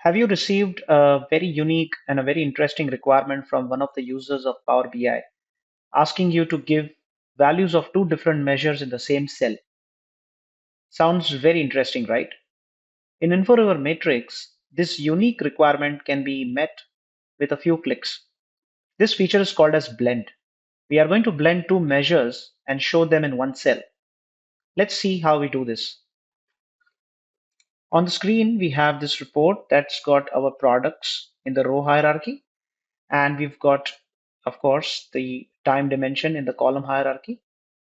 Have you received a very unique and a very interesting requirement from one of the users of Power BI asking you to give values of two different measures in the same cell? Sounds very interesting, right? In Inforiver Matrix, this unique requirement can be met with a few clicks. This feature is called as blend. We are going to blend two measures and show them in one cell. Let's see how we do this. On the screen, we have this report that's got our products in the row hierarchy, and we've got, of course, the time dimension in the column hierarchy.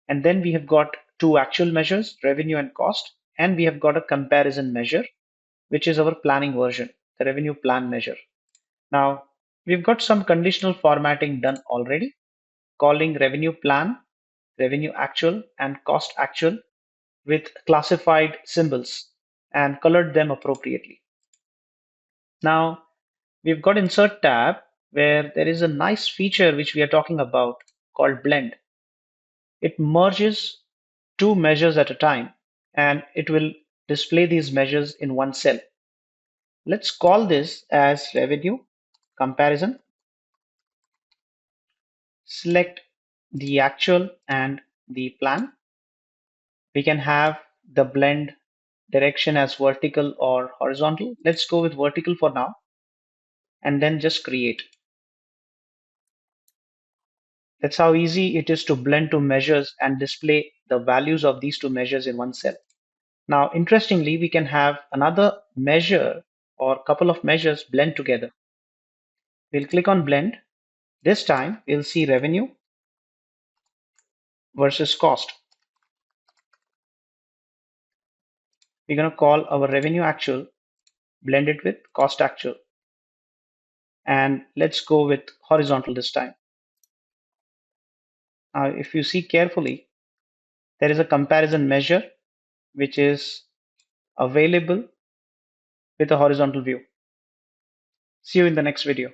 And then we have got two actual measures, revenue and cost, and we have got a comparison measure, which is our planning version, the revenue plan measure. Now, we've got some conditional formatting done already, calling revenue plan, revenue actual, and cost actual with classified symbols and colored them appropriately. Now, we've got insert tab where there is a nice feature which we are talking about called blend. It merges two measures at a time and it will display these measures in one cell. Let's call this as revenue comparison. Select the actual and the plan. We can have the blend direction as vertical or horizontal. Let's go with vertical for now and then just create. That's how easy it is to blend two measures and display the values of these two measures in one cell. Now, interestingly, we can have another measure or couple of measures blend together. We'll click on blend. This time we'll see revenue versus cost. We're going to call our revenue actual, blend it with cost actual. And let's go with horizontal this time. Now, if you see carefully, there is a comparison measure which is available with a horizontal view. See you in the next video.